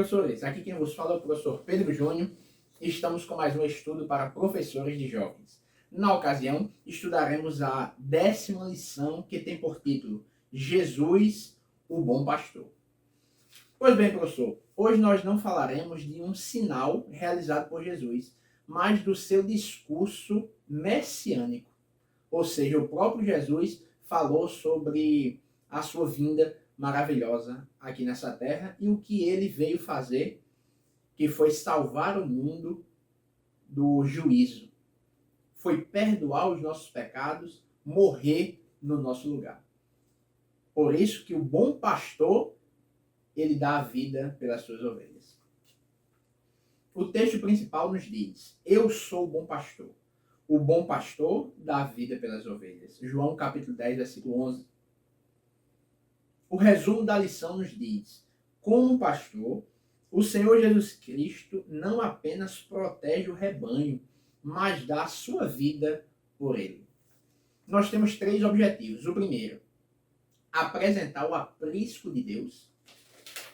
professores, aqui quem vos fala é o professor Pedro Júnior. Estamos com mais um estudo para professores de jovens. Na ocasião, estudaremos a 10ª lição, que tem por título Jesus, o Bom Pastor. Pois bem, professor, hoje nós não falaremos de um sinal realizado por Jesus, mas do seu discurso messiânico. Ou seja, o próprio Jesus falou sobre a sua vinda maravilhosa aqui nessa terra e o que ele veio fazer, que foi salvar o mundo do juízo. Foi perdoar os nossos pecados, morrer no nosso lugar. Por isso que o bom pastor, ele dá a vida pelas suas ovelhas. O texto principal nos diz: eu sou o bom pastor. O bom pastor dá a vida pelas ovelhas. João capítulo 10, versículo 11. O resumo da lição nos diz: como pastor, o Senhor Jesus Cristo não apenas protege o rebanho, mas dá a sua vida por ele. Nós temos 3 objetivos. O primeiro, apresentar o aprisco de Deus.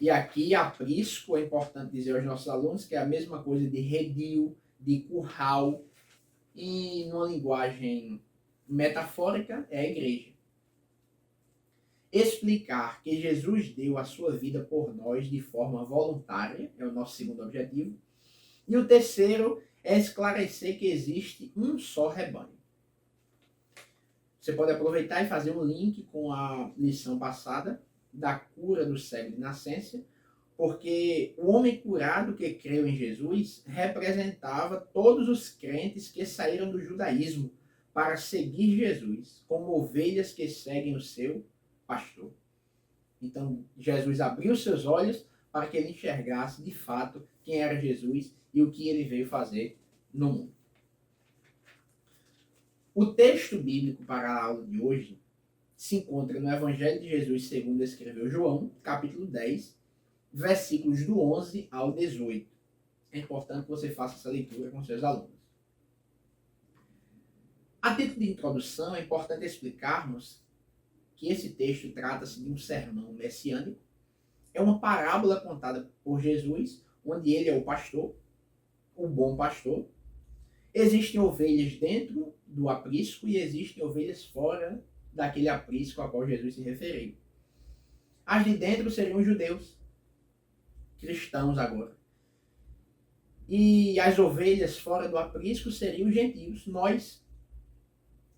E aqui, aprisco, é importante dizer aos nossos alunos que é a mesma coisa de redil, de curral, e numa linguagem metafórica é a igreja. Explicar que Jesus deu a sua vida por nós de forma voluntária é o nosso segundo objetivo. E o terceiro é esclarecer que existe um só rebanho. Você pode aproveitar e fazer um link com a lição passada da cura do cego de nascença, porque o homem curado que creu em Jesus representava todos os crentes que saíram do judaísmo para seguir Jesus, como ovelhas que seguem o seu pastor. Então, Jesus abriu seus olhos para que ele enxergasse de fato quem era Jesus e o que ele veio fazer no mundo. O texto bíblico para a aula de hoje se encontra no Evangelho de Jesus segundo escreveu João, capítulo 10, versículos do 11 ao 18. É importante que você faça essa leitura com seus alunos. A título de introdução, é importante explicarmos que esse texto trata-se de um sermão messiânico. É uma parábola contada por Jesus, onde ele é o pastor, o bom pastor. Existem ovelhas dentro do aprisco e existem ovelhas fora daquele aprisco a qual Jesus se referiu. As de dentro seriam os judeus, cristãos agora. E as ovelhas fora do aprisco seriam os gentios, nós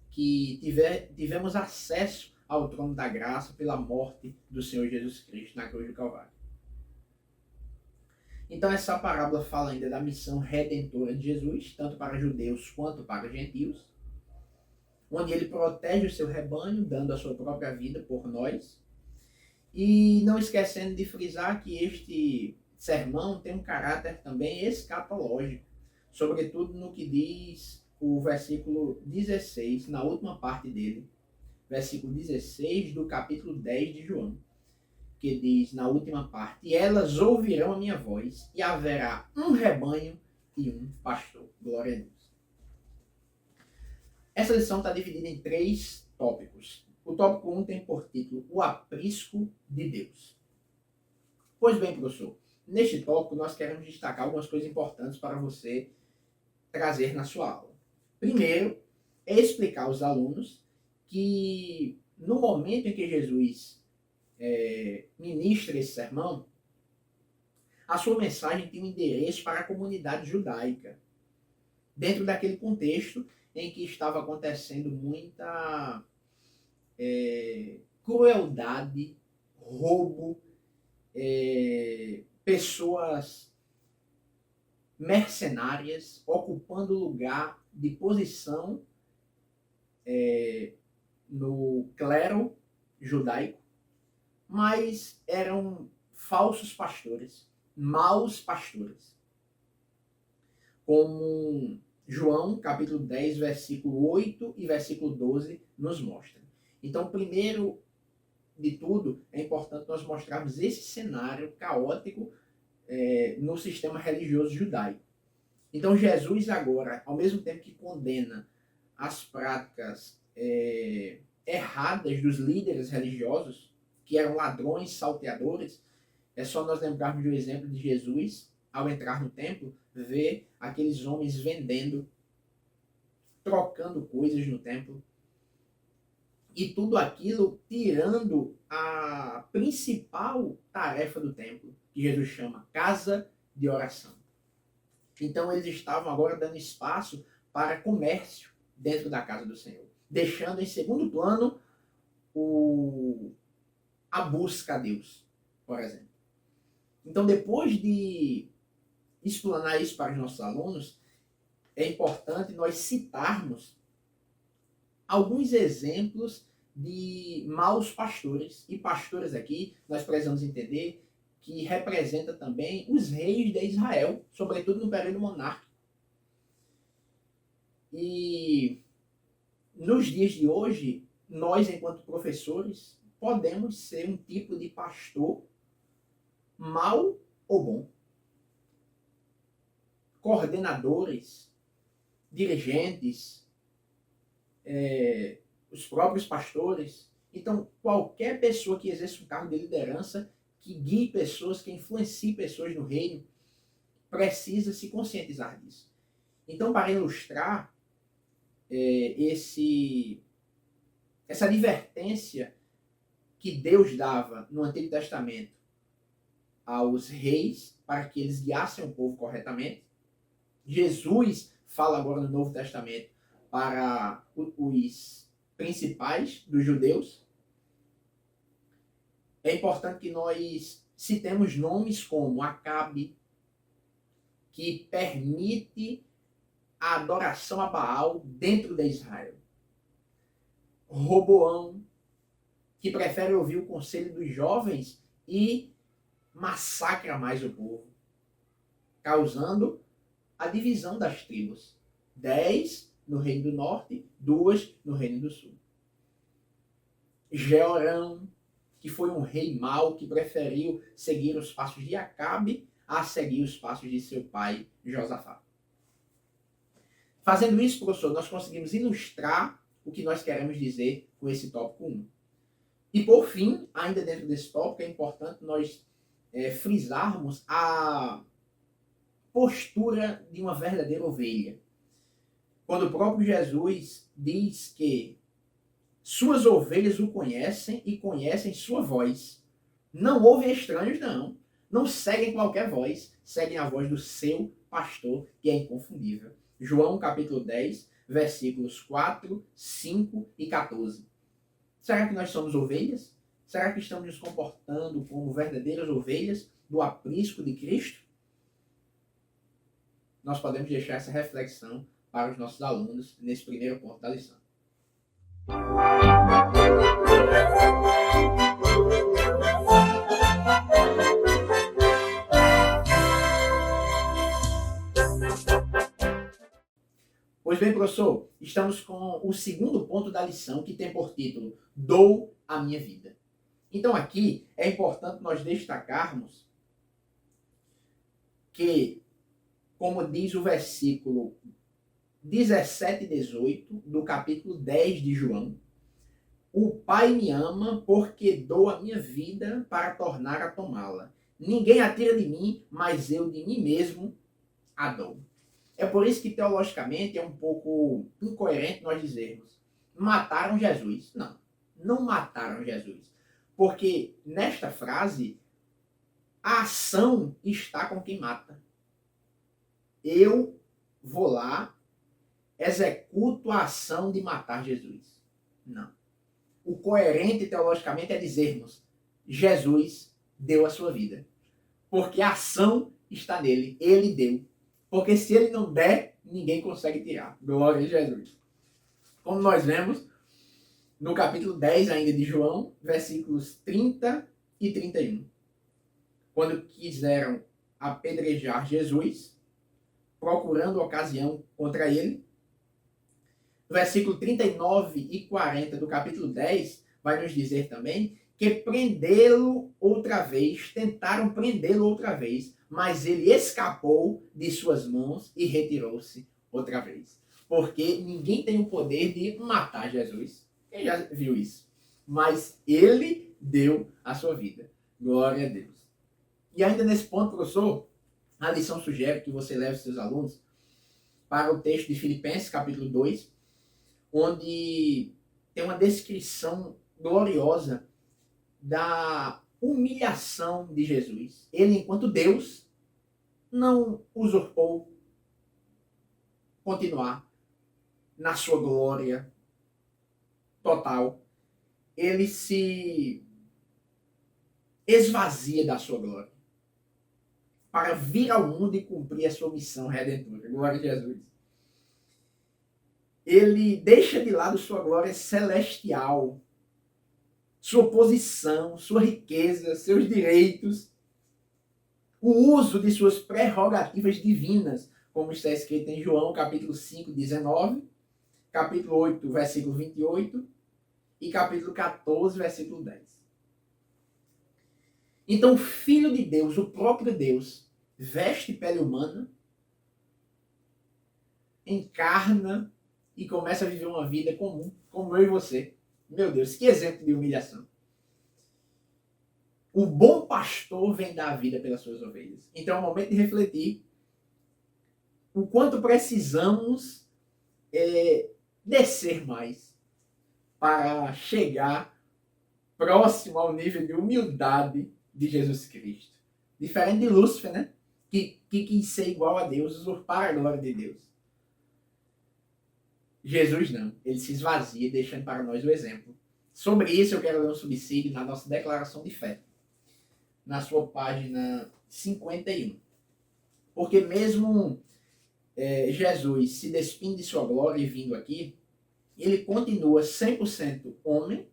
que tivemos acesso ao trono da graça pela morte do Senhor Jesus Cristo na cruz do Calvário. Então essa parábola fala ainda da missão redentora de Jesus, tanto para judeus quanto para gentios, onde ele protege o seu rebanho, dando a sua própria vida por nós. E não esquecendo de frisar que este sermão tem um caráter também escatológico, sobretudo no que diz o versículo 16, na última parte dele, versículo 16 do capítulo 10 de João, que diz na última parte: e elas ouvirão a minha voz, e haverá um rebanho e um pastor. Glória a Deus. Essa lição está dividida em 3 tópicos. O tópico 1 tem por título o aprisco de Deus. Pois bem, professor, neste tópico nós queremos destacar algumas coisas importantes para você trazer na sua aula. Primeiro, é explicar aos alunos que no momento em que Jesus ministra esse sermão, a sua mensagem tem um endereço para a comunidade judaica, dentro daquele contexto em que estava acontecendo muita crueldade, roubo, pessoas mercenárias ocupando lugar de posição no clero judaico, mas eram falsos pastores, maus pastores. Como João, capítulo 10, versículo 8 e versículo 12 nos mostra. Então, primeiro de tudo, é importante nós mostrarmos esse cenário caótico no sistema religioso judaico. Então, Jesus agora, ao mesmo tempo que condena as práticas erradas dos líderes religiosos, que eram ladrões, salteadores, É só nós lembrarmos do exemplo de Jesus, ao entrar no templo, ver aqueles homens vendendo, trocando coisas no templo, e tudo aquilo tirando a principal tarefa do templo, que Jesus chama casa de oração. Então eles estavam agora dando espaço para comércio dentro da casa do Senhor, deixando em segundo plano a busca a Deus, por exemplo. Então, depois de explanar isso para os nossos alunos, é importante nós citarmos alguns exemplos de maus pastores. E pastores aqui, nós precisamos entender que representa também os reis de Israel, sobretudo no período monárquico. E nos dias de hoje, nós, enquanto professores, podemos ser um tipo de pastor mau ou bom. Coordenadores, dirigentes, os próprios pastores. Então, qualquer pessoa que exerça um cargo de liderança, que guie pessoas, que influencie pessoas no reino, precisa se conscientizar disso. Então, para ilustrar essa advertência que Deus dava no Antigo Testamento aos reis, para que eles guiassem o povo corretamente, Jesus fala agora no Novo Testamento para os principais dos judeus. É importante que nós citemos nomes como Acabe, que permite a adoração a Baal dentro de Israel. Roboão, que prefere ouvir o conselho dos jovens e massacra mais o povo, causando a divisão das tribos. 10 no reino do norte, 2 no reino do sul. Jeorão, que foi um rei mau que preferiu seguir os passos de Acabe a seguir os passos de seu pai Josafá. Fazendo isso, professor, nós conseguimos ilustrar o que nós queremos dizer com esse tópico 1. E por fim, ainda dentro desse tópico, é importante nós frisarmos a postura de uma verdadeira ovelha. Quando o próprio Jesus diz que suas ovelhas o conhecem e conhecem sua voz. Não ouvem estranhos, não. Não seguem qualquer voz, seguem a voz do seu pastor, que é inconfundível. João capítulo 10, versículos 4, 5 e 14. Será que nós somos ovelhas? Será que estamos nos comportando como verdadeiras ovelhas do aprisco de Cristo? Nós podemos deixar essa reflexão para os nossos alunos nesse primeiro ponto da lição. Pois bem, professor, estamos com o segundo ponto da lição, que tem por título Dou a minha vida. Então aqui é importante nós destacarmos que, como diz o versículo 17 e 18 do capítulo 10 de João, o Pai me ama porque dou a minha vida para tornar a tomá-la. Ninguém a tira de mim, mas eu de mim mesmo a dou. É por isso que teologicamente é um pouco incoerente nós dizermos mataram Jesus. Não, não mataram Jesus. Porque nesta frase a ação está com quem mata. Eu vou lá, executo a ação de matar Jesus. Não. O coerente teologicamente é dizermos Jesus deu a sua vida. Porque a ação está nele. Ele deu. Porque se ele não der, ninguém consegue tirar. Glória a Jesus. Como nós vemos no capítulo 10 ainda de João, versículos 30 e 31. Quando quiseram apedrejar Jesus, procurando ocasião contra ele, versículo 39 e 40 do capítulo 10 vai nos dizer também que prendê-lo outra vez, tentaram prendê-lo outra vez, mas ele escapou de suas mãos e retirou-se outra vez. Porque ninguém tem o poder de matar Jesus. Quem já viu isso? Mas ele deu a sua vida. Glória a Deus. E ainda nesse ponto, professor, a lição sugere que você leve seus alunos para o texto de Filipenses, capítulo 2, onde tem uma descrição gloriosa da humilhação de Jesus. Ele, enquanto Deus, não usurpou continuar na sua glória total. Ele se esvazia da sua glória para vir ao mundo e cumprir a sua missão redentora. Glória a Jesus. Ele deixa de lado sua glória celestial, sua posição, sua riqueza, seus direitos, o uso de suas prerrogativas divinas, como está escrito em João, capítulo 5, 19, capítulo 8, versículo 28 e capítulo 14, versículo 10. Então, o Filho de Deus, o próprio Deus, veste pele humana, encarna e começa a viver uma vida comum, como eu e você. Meu Deus, que exemplo de humilhação. O bom pastor vem dar a vida pelas suas ovelhas. Então é o momento de refletir o quanto precisamos descer mais para chegar próximo ao nível de humildade de Jesus Cristo. Diferente de Lúcifer, né? Que quis ser igual a Deus, usurpar a glória de Deus. Jesus não. Ele se esvazia, deixando para nós o exemplo. Sobre isso eu quero ler um subsídio na nossa declaração de fé, na sua página 51. Porque mesmo Jesus se despindo de sua glória e vindo aqui, ele continua 100% homem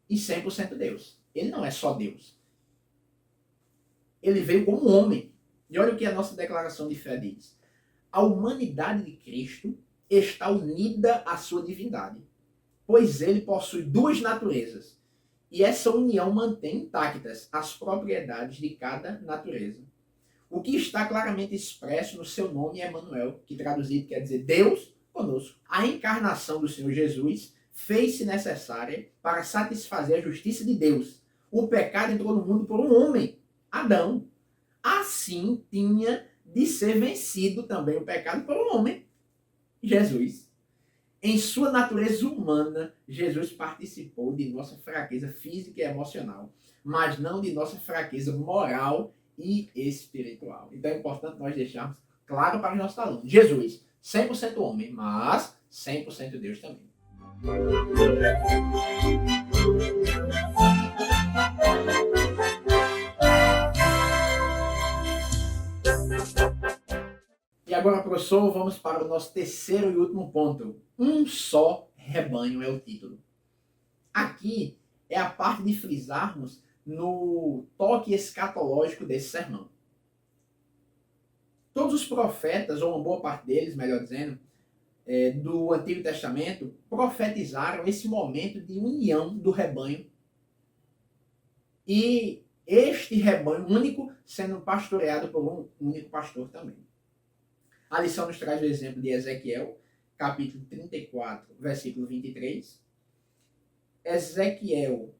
e 100% Deus. Ele não é só Deus. Ele veio como homem. E olha o que a nossa declaração de fé diz. A humanidade de Cristo está unida à sua divindade, pois ele possui duas naturezas, e essa união mantém intactas as propriedades de cada natureza. O que está claramente expresso no seu nome é Emanuel, que traduzido quer dizer Deus conosco. A encarnação do Senhor Jesus fez-se necessária para satisfazer a justiça de Deus. O pecado entrou no mundo por um homem, Adão. Assim tinha de ser vencido também o pecado por um homem, Jesus. Em sua natureza humana, Jesus participou de nossa fraqueza física e emocional, mas não de nossa fraqueza moral e espiritual. Então é importante nós deixarmos claro para os nossos alunos. Jesus, 100% homem, mas 100% Deus também. E agora, professor, vamos para o nosso terceiro e último ponto. Um só rebanho é o título. Aqui é a parte de frisarmos no toque escatológico desse sermão. Todos os profetas, ou uma boa parte deles, melhor dizendo, do Antigo Testamento, profetizaram esse momento de união do rebanho e este rebanho único sendo pastoreado por um único pastor também. A lição nos traz o exemplo de Ezequiel, capítulo 34, versículo 23. Ezequiel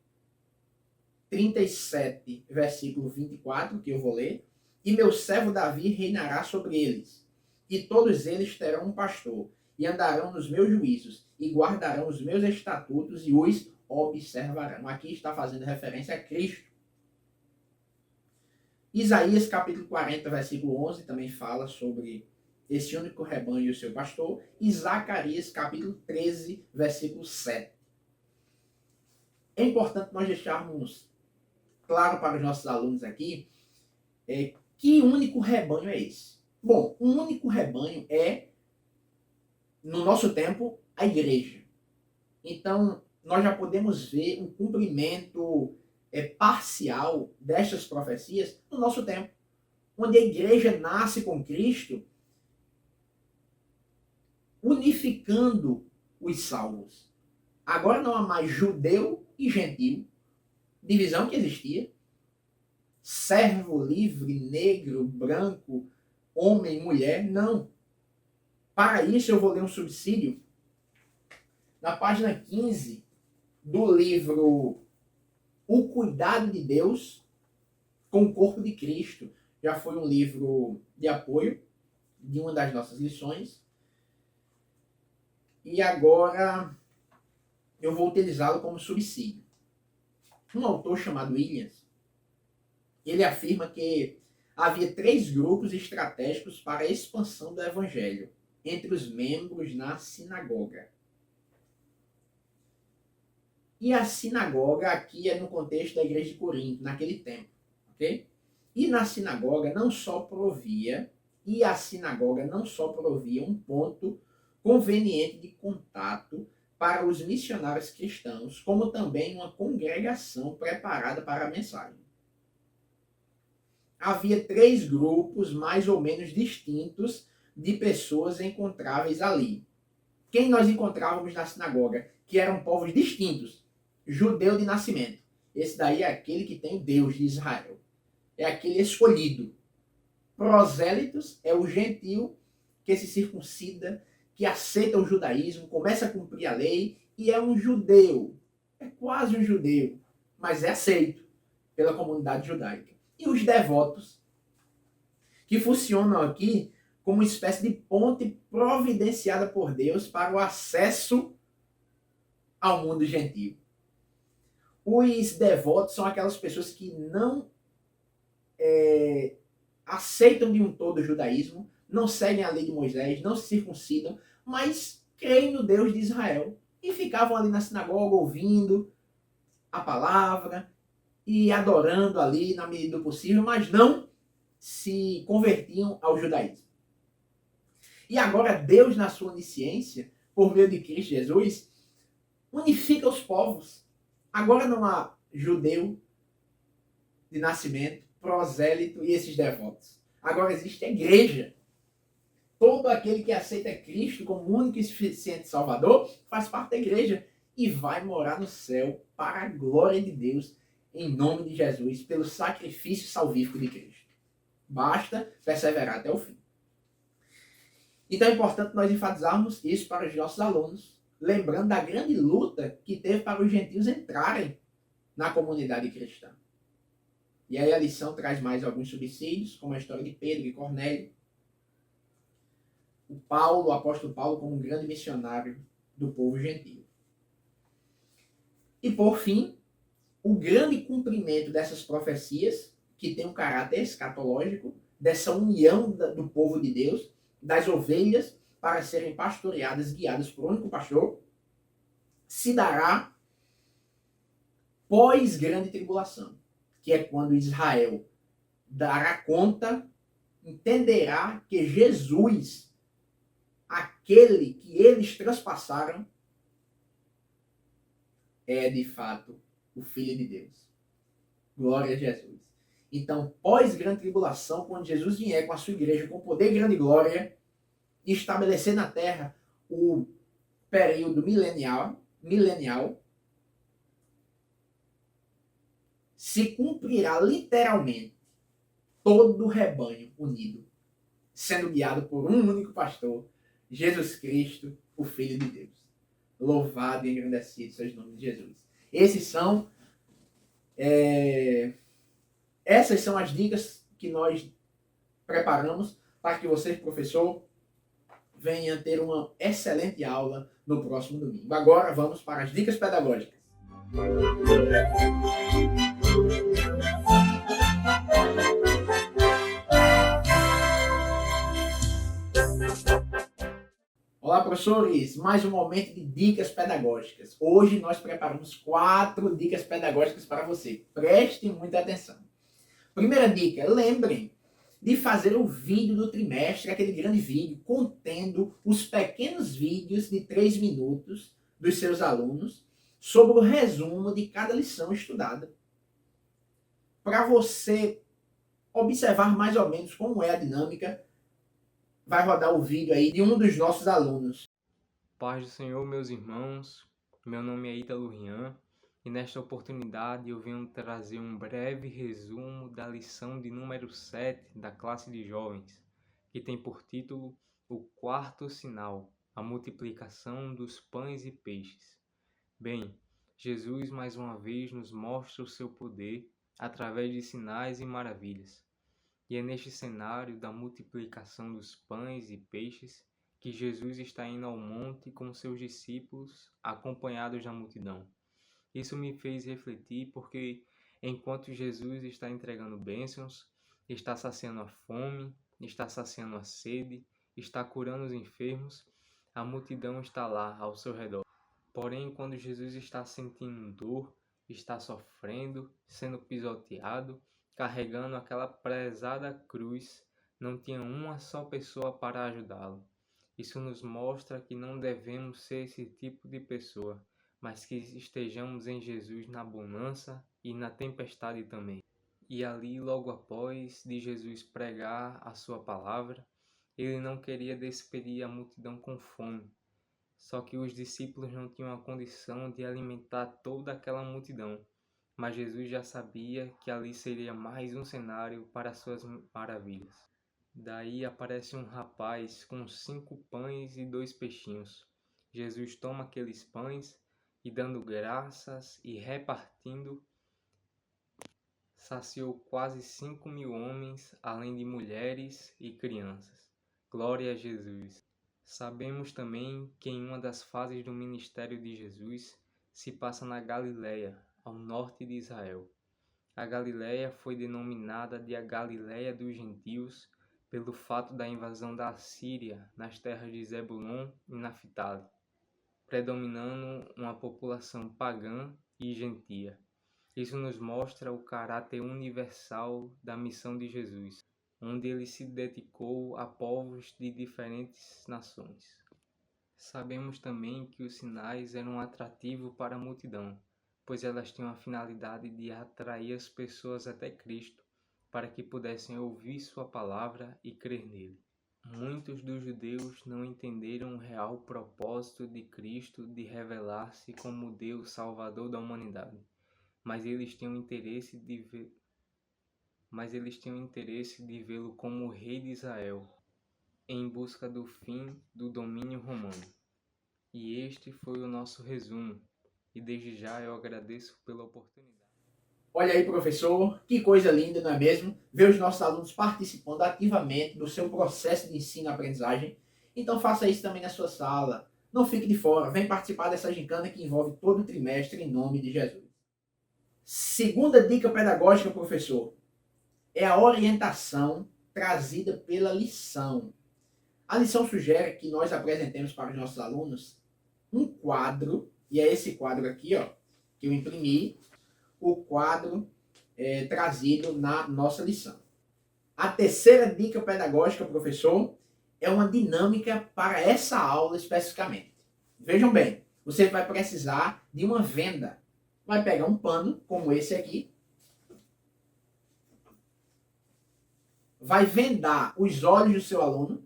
37, versículo 24, que eu vou ler. E meu servo Davi reinará sobre eles, e todos eles terão um pastor, e andarão nos meus juízos, e guardarão os meus estatutos, e os observarão. Aqui está fazendo referência a Cristo. Isaías, capítulo 40, versículo 11, também fala sobre esse único rebanho e o seu pastor. E Zacarias, capítulo 13, versículo 7. É importante nós deixarmos claro para os nossos alunos aqui que único rebanho é esse. Bom, um único rebanho é, no nosso tempo, a igreja. Então, nós já podemos ver um cumprimento parcial destas profecias no nosso tempo, onde a igreja nasce com Cristo, unificando os salvos. Agora não há mais judeu e gentil, divisão que existia, servo, livre, negro, branco, homem, mulher, não. Para isso eu vou ler um subsídio na página 15 do livro O Cuidado de Deus, com o corpo de Cristo. Já foi um livro de apoio de uma das nossas lições. E agora eu vou utilizá-lo como subsídio. Um autor chamado Williams, ele afirma que havia 3 grupos estratégicos para a expansão do evangelho entre os membros na sinagoga. E a sinagoga aqui é no contexto da igreja de Corinto, naquele tempo, ok? E na sinagoga não só provia, um ponto conveniente de contato para os missionários cristãos, como também uma congregação preparada para a mensagem. Havia 3 grupos mais ou menos distintos de pessoas encontráveis ali. Quem nós encontrávamos na sinagoga? Que eram povos distintos. Judeu de nascimento. Esse daí é aquele que tem o Deus de Israel. É aquele escolhido. Prosélitos é o gentio que se circuncida, que aceita o judaísmo, começa a cumprir a lei e é um judeu. É quase um judeu, mas é aceito pela comunidade judaica. E os devotos, que funcionam aqui como uma espécie de ponte providenciada por Deus para o acesso ao mundo gentio. Os devotos são aquelas pessoas que não aceitam de um todo o judaísmo, não seguem a lei de Moisés, não se circuncidam, mas creem no Deus de Israel. E ficavam ali na sinagoga ouvindo a palavra e adorando ali na medida do possível, mas não se convertiam ao judaísmo. E agora Deus, na sua onisciência, por meio de Cristo Jesus, unifica os povos. Agora não há judeu de nascimento, prosélito e esses devotos. Agora existe a igreja. Todo aquele que aceita Cristo como único e suficiente Salvador faz parte da igreja e vai morar no céu para a glória de Deus, em nome de Jesus, pelo sacrifício salvífico de Cristo. Basta perseverar até o fim. Então é importante nós enfatizarmos isso para os nossos alunos, lembrando da grande luta que teve para os gentios entrarem na comunidade cristã. E aí a lição traz mais alguns subsídios, como a história de Pedro e Cornélio. O apóstolo Paulo, como um grande missionário do povo gentio. E por fim, o grande cumprimento dessas profecias, que tem um caráter escatológico, dessa união do povo de Deus, das ovelhas para serem pastoreadas, guiadas por um único pastor, se dará pós grande tribulação, que é quando Israel dará conta, entenderá que Jesus, aquele que eles transpassaram, é de fato o Filho de Deus. Glória a Jesus. Então, pós grande tribulação, quando Jesus vier com a sua igreja com poder, grande glória, e estabelecer na terra o período milenial, se cumprirá literalmente todo o rebanho unido, sendo guiado por um único pastor, Jesus Cristo, o Filho de Deus. Louvado e engrandecido seja o nome de Jesus. Essas são as dicas que nós preparamos para que você, professor, venha ter uma excelente aula no próximo domingo. Agora vamos para as dicas pedagógicas. Olá, professores! Mais um momento de dicas pedagógicas. Hoje nós preparamos 4 dicas pedagógicas para você. Prestem muita atenção. Primeira dica, lembrem de fazer o vídeo do trimestre, aquele grande vídeo contendo os pequenos vídeos de 3 minutos dos seus alunos sobre o resumo de cada lição estudada. Para você observar mais ou menos como é a dinâmica, vai rodar o vídeo aí de um dos nossos alunos. Paz do Senhor, meus irmãos, meu nome é Ítalo Rian e nesta oportunidade eu venho trazer um breve resumo da lição de número 7 da classe de jovens, que tem por título O Quarto Sinal, a multiplicação dos pães e peixes. Bem, Jesus mais uma vez nos mostra o seu poder através de sinais e maravilhas. E é neste cenário da multiplicação dos pães e peixes que Jesus está indo ao monte com seus discípulos, acompanhados da multidão. Isso me fez refletir porque, enquanto Jesus está entregando bênçãos, está saciando a fome, está saciando a sede, está curando os enfermos, a multidão está lá ao seu redor. Porém, quando Jesus está sentindo dor, está sofrendo, sendo pisoteado, carregando aquela pesada cruz, não tinha uma só pessoa para ajudá-lo. Isso nos mostra que não devemos ser esse tipo de pessoa, mas que estejamos em Jesus na bonança e na tempestade também. E ali, logo após de Jesus pregar a sua palavra, ele não queria despedir a multidão com fome. Só que os discípulos não tinham a condição de alimentar toda aquela multidão. Mas Jesus já sabia que ali seria mais um cenário para suas maravilhas. Daí aparece um rapaz com 5 pães e 2 peixinhos. Jesus toma aqueles pães e, dando graças e repartindo, saciou quase 5.000 homens, além de mulheres e crianças. Glória a Jesus! Sabemos também que em uma das fases do ministério de Jesus se passa na Galileia, ao norte de Israel. A Galileia foi denominada de a Galileia dos gentios pelo fato da invasão da Assíria nas terras de Zebulon e Naftali, predominando uma população pagã e gentia. Isso nos mostra o caráter universal da missão de Jesus, onde ele se dedicou a povos de diferentes nações. Sabemos também que os sinais eram atrativos para a multidão, pois elas tinham a finalidade de atrair as pessoas até Cristo, para que pudessem ouvir sua palavra e crer nele. Muitos dos judeus não entenderam o real propósito de Cristo de revelar-se como Deus Salvador da humanidade, mas eles tinham interesse de vê-lo como o rei de Israel, em busca do fim do domínio romano. E este foi o nosso resumo, e desde já eu agradeço pela oportunidade. Olha aí, professor, que coisa linda, não é mesmo? Ver os nossos alunos participando ativamente do seu processo de ensino-aprendizagem. Então faça isso também na sua sala. Não fique de fora, vem participar dessa gincana que envolve todo o trimestre em nome de Jesus. Segunda dica pedagógica, professor, é a orientação trazida pela lição. A lição sugere que nós apresentemos para os nossos alunos um quadro, e é esse quadro aqui, ó, que eu imprimi, o quadro trazido na nossa lição. A terceira dica pedagógica, professor, é uma dinâmica para essa aula especificamente. Vejam bem, você vai precisar de uma venda. Vai pegar um pano, como esse aqui, vai vendar os olhos do seu aluno,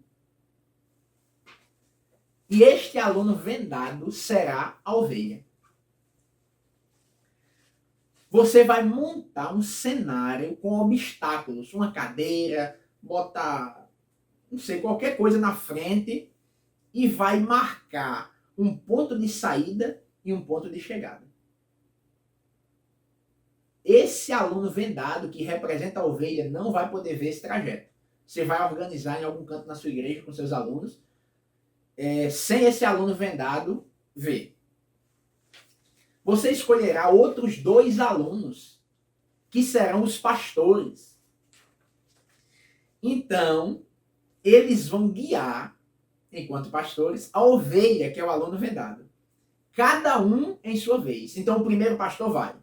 e este aluno vendado será a ovelha. Você vai montar um cenário com obstáculos, uma cadeira, botar, não sei, qualquer coisa na frente e vai marcar um ponto de saída e um ponto de chegada. Esse aluno vendado, que representa a ovelha, não vai poder ver esse trajeto. Você vai organizar em algum canto na sua igreja com seus alunos, sem esse aluno vendado ver. Você escolherá outros 2 alunos, que serão os pastores. Então, eles vão guiar, enquanto pastores, a ovelha, que é o aluno vendado. Cada um em sua vez. Então, o primeiro pastor vai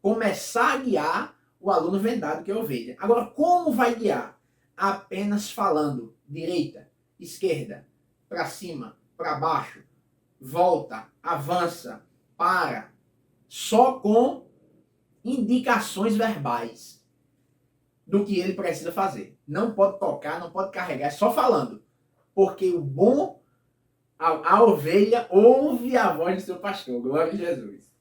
começar a guiar o aluno vendado, que é a ovelha. Agora, como vai guiar? Apenas falando direita, esquerda, para cima, para baixo, volta, avança, para. Só com indicações verbais do que ele precisa fazer. Não pode tocar, não pode carregar, é só falando. Porque a ovelha ouve a voz do seu pastor. Glória a Jesus.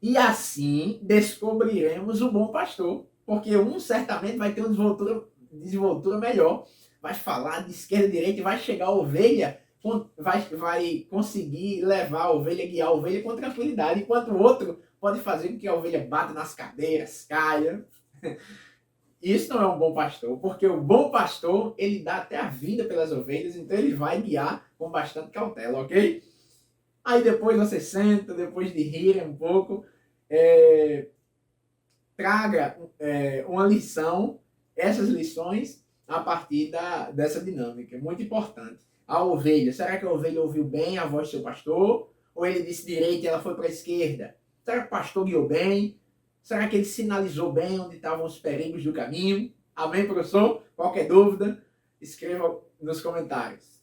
E assim descobriremos o bom pastor. Porque um certamente vai ter uma desenvoltura melhor. Vai falar de esquerda e direita e vai chegar a ovelha vai conseguir levar a ovelha, guiar a ovelha com tranquilidade, enquanto o outro pode fazer com que a ovelha bata nas cadeiras, caia. Isso não é um bom pastor, porque o bom pastor, ele dá até a vida pelas ovelhas, então ele vai guiar com bastante cautela, ok? Aí depois você senta, depois de rir um pouco, traga uma lição, essas lições, a partir dessa dinâmica. Muito importante. A ovelha, será que a ovelha ouviu bem a voz do seu pastor? Ou ele disse direita e ela foi para a esquerda? Será que o pastor guiou bem? Será que ele sinalizou bem onde estavam os perigos do caminho? Amém, professor? Qualquer dúvida, escreva nos comentários.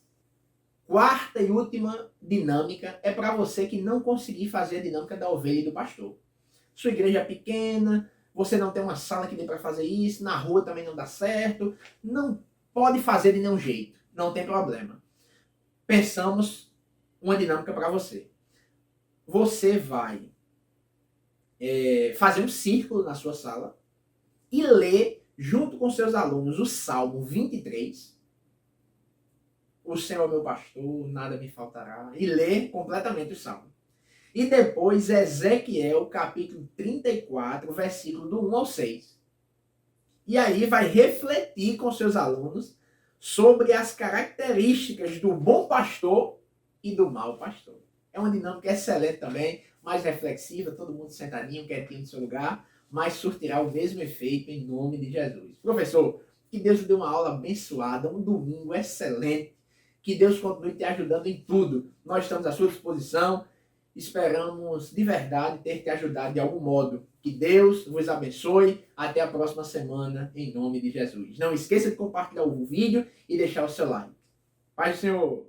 Quarta e última dinâmica é para você que não conseguir fazer a dinâmica da ovelha e do pastor. Sua igreja é pequena, você não tem uma sala que dê para fazer isso, na rua também não dá certo, não pode fazer de nenhum jeito, não tem problema. Pensamos uma dinâmica para você. Você vai fazer um círculo na sua sala e ler, junto com seus alunos, o Salmo 23. O Senhor é meu pastor, nada me faltará. E ler completamente o Salmo. E depois Ezequiel, capítulo 34, versículo do 1 ao 6. E aí vai refletir com seus alunos sobre as características do bom pastor e do mau pastor. É uma dinâmica excelente também, mais reflexiva, todo mundo sentadinho, quietinho no seu lugar, mas surtirá o mesmo efeito em nome de Jesus. Professor, que Deus lhe dê uma aula abençoada, um domingo excelente, que Deus continue te ajudando em tudo. Nós estamos à sua disposição, esperamos de verdade ter te ajudado de algum modo. Que Deus vos abençoe. Até a próxima semana, em nome de Jesus. Não esqueça de compartilhar o vídeo e deixar o seu like. Paz do Senhor!